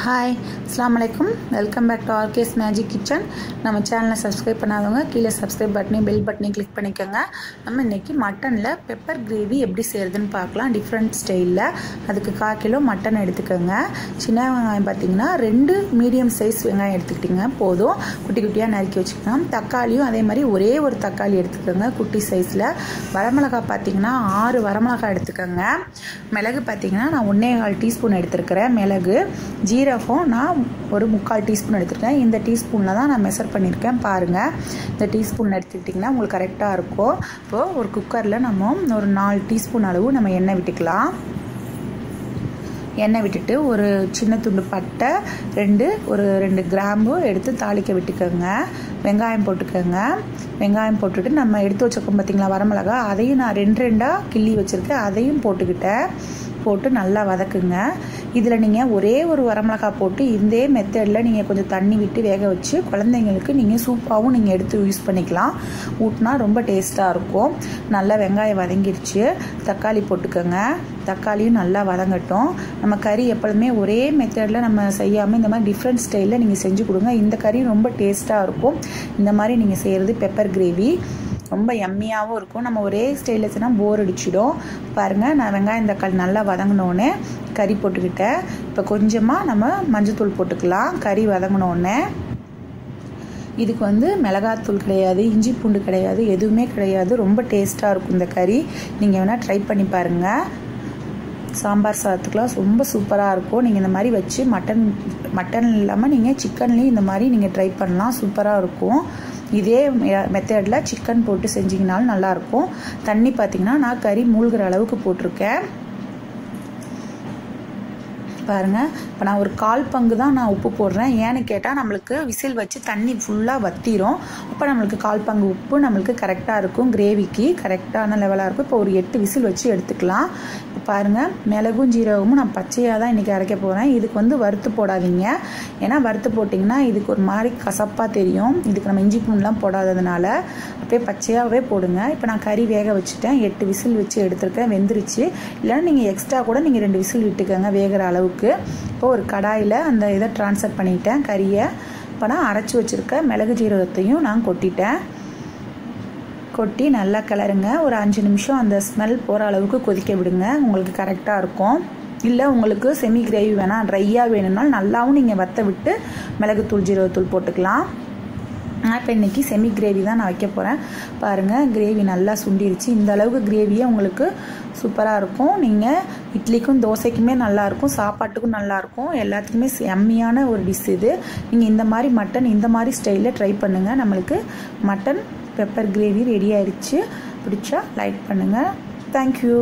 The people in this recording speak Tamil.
Hi, Assalamu alaikum. Welcome back to RK's Magic Kitchen. நம்ம சேனலை சப்ஸ்கிரைப் பண்ணாதவங்க கீழே சப்ஸ்கிரைப் பட்டனையும் பெல் பட்டனையும் கிளிக் பண்ணிக்கோங்க. நம்ம இன்னைக்கு மட்டனில் பெப்பர் கிரேவி எப்படி செய்கிறதுன்னு பார்க்கலாம். டிஃப்ரெண்ட் ஸ்டைலில். அதுக்கு 1/4 கிலோ மட்டன் எடுத்துக்கோங்க. சின்ன வெங்காயம் பார்த்தீங்கன்னா 2 மீடியம் சைஸ் வெங்காயம் எடுத்துக்கிட்டிங்க போதும். குட்டி குட்டியாக நறுக்கி வச்சுக்கலாம். தக்காளியும் அதே மாதிரி ஒரே ஒரு தக்காளி எடுத்துக்கோங்க குட்டி சைஸில். வரமிளகாய் பார்த்தீங்கன்னா 6 வரமிளகாய் எடுத்துக்கோங்க. மிளகு பார்த்தீங்கன்னா நான் 1.25 டீஸ்பூன் எடுத்துருக்கிறேன். மிளகு ஜீரகம் நான் ஒரு 3/4 டீஸ்பூன் எடுத்துருக்கேன். இந்த டீஸ்பூனில் தான் நான் மெஷர் பண்ணியிருக்கேன் பாருங்கள். இந்த டீஸ்பூன் எடுத்துக்கிட்டிங்கன்னா உங்களுக்கு கரெக்டாக இருக்கும். இப்போது ஒரு குக்கரில் நம்ம ஒரு 4 டீஸ்பூன் அளவு நம்ம எண்ணெய் விட்டுக்கலாம். எண்ணெய் விட்டுட்டு ஒரு சின்ன துண்டு பட்டை 2 கிராம்பு எடுத்து தாளிக்க விட்டுக்கோங்க. வெங்காயம் போட்டுக்கோங்க. வெங்காயம் போட்டுட்டு நம்ம எடுத்து வச்சுருக்கோம் பார்த்திங்களா வரமிளகா, அதையும் நான் 2 கிள்ளி வச்சுருக்கேன். அதையும் போட்டு நல்லா வதக்குங்க. இதில் நீங்கள் ஒரே ஒரு வரமிளகாய் போட்டு இதே மெத்தடில் நீங்கள் கொஞ்சம் தண்ணி விட்டு வேக வச்சு குழந்தைங்களுக்கு நீங்கள் சூப்பாகவும் நீங்கள் எடுத்து யூஸ் பண்ணிக்கலாம். ஊட்டினா ரொம்ப டேஸ்ட்டாக இருக்கும். நல்லா வெங்காயம் வதங்கிடுச்சு. தக்காளி போட்டுக்கோங்க. தக்காளியும் நல்லா வதங்கட்டும். நம்ம கறி எப்பொழுதுமே ஒரே மெத்தடில் நம்ம செய்யாமல் இந்த மாதிரி டிஃப்ரெண்ட் ஸ்டைலில் நீங்கள் செஞ்சு கொடுங்க. இந்த கறி ரொம்ப டேஸ்ட்டாக இருக்கும். இந்த மாதிரி நீங்கள் செய்கிறது பெப்பர் கிரேவி ரொம்ப யம்மியாகவும் இருக்கும். நம்ம ஒரே ஸ்டைலில் செய்யணும் போர் அடிச்சிடும். பாருங்கள், நான் வெங்காயம் தக்காளி நல்லா வதங்கினோடனே கறி போட்டுக்கிட்டேன். இப்போ கொஞ்சமாக நம்ம மஞ்சள்தூள் போட்டுக்கலாம். கறி வதங்கினோடனே இதுக்கு மிளகாத்தூள் கிடையாது, இஞ்சி பூண்டு கிடையாது, எதுவுமே கிடையாது. ரொம்ப டேஸ்ட்டாக இருக்கும் இந்த கறி. நீங்கள் வேணால் ட்ரை பண்ணி பாருங்கள். சாம்பார் சாதத்துக்குலாம் ரொம்ப சூப்பராக இருக்கும். நீங்கள் இந்த மாதிரி வச்சு மட்டன் இல்லாமல் நீங்கள் சிக்கன்லேயும் இந்த மாதிரி நீங்கள் ட்ரை பண்ணலாம். சூப்பராக இருக்கும். இதே மெத்தடில் சிக்கன் போட்டு செஞ்சிங்கனாலும் நல்லாயிருக்கும். தண்ணி பார்த்திங்கன்னா நான் கறி மூழ்கிற அளவுக்கு போட்டிருக்கேன் பாருங்கள். இப்போ நான் ஒரு 1/4 பங்கு தான் நான் உப்பு போடுறேன். ஏன்னு கேட்டால் நம்மளுக்கு விசில் வச்சு தண்ணி ஃபுல்லாக வற்றிரும். அப்போ நம்மளுக்கு 1/4 பங்கு உப்பு நம்மளுக்கு கரெக்டாக இருக்கும். கிரேவிக்கு கரெக்டான லெவலாக இருக்கும். இப்போ ஒரு 8 விசில் வச்சு எடுத்துக்கலாம். இப்போ பாருங்கள், மிளகும் ஜீரகமும் நான் பச்சையாக தான் இன்றைக்கி அரைக்க போகிறேன். இதுக்கு வறுத்து போடாதீங்க. ஏன்னா வறுத்து போட்டிங்கன்னா இதுக்கு ஒரு மாதிரி கசப்பாக தெரியும். இதுக்கு நம்ம இஞ்சி பூண்டுலாம் போடாததுனால அப்படியே பச்சையாகவே போடுங்க. இப்போ நான் கறி வேக வச்சுட்டேன். 8 விசில் வச்சு எடுத்துருக்கேன். வெந்துருச்சு. இல்லைன்னா நீங்கள் எக்ஸ்ட்ரா கூட நீங்கள் 2 விசில் விட்டுக்கோங்க வேகிற அளவுக்கு. இப்போ ஒரு கடாயில் அந்த இதை ட்ரான்ஸ்ஃபர் பண்ணிட்டேன் கறியை. இப்போ நான் அரைச்சி வச்சுருக்க மிளகு ஜீரகத்தையும் நான் கொட்டி நல்லா கிளறுங்க. ஒரு 5 நிமிஷம் அந்த ஸ்மெல் போகிற அளவுக்கு கொதிக்க விடுங்க. உங்களுக்கு கரெக்டாக இருக்கும். இல்லை உங்களுக்கு செமி கிரேவி வேணாம், ட்ரையாக வேணும்னாலும் நல்லாவும் நீங்கள் வற்ற விட்டு மிளகுத்தூள் ஜீரகத்தூள் போட்டுக்கலாம். இப்போ இன்றைக்கி செமி கிரேவி தான் நான் வைக்க போகிறேன். பாருங்கள், கிரேவி நல்லா சுண்டிருச்சு. இந்த அளவுக்கு கிரேவியே உங்களுக்கு சூப்பராக இருக்கும். நீங்கள் இட்லிக்கும் தோசைக்குமே நல்லாயிருக்கும், சாப்பாட்டுக்கும் நல்லாயிருக்கும், எல்லாத்துக்குமே செம்மையான ஒரு டிஷ் இது. நீங்கள் இந்த மாதிரி மட்டன் இந்த மாதிரி ஸ்டைலில் ட்ரை பண்ணுங்கள். நம்மளுக்கு மட்டன் பெப்பர் கிரேவி ரெடி ஆயிடுச்சு. பிடிச்சா லைக் பண்ணுங்கள். தேங்க்யூ.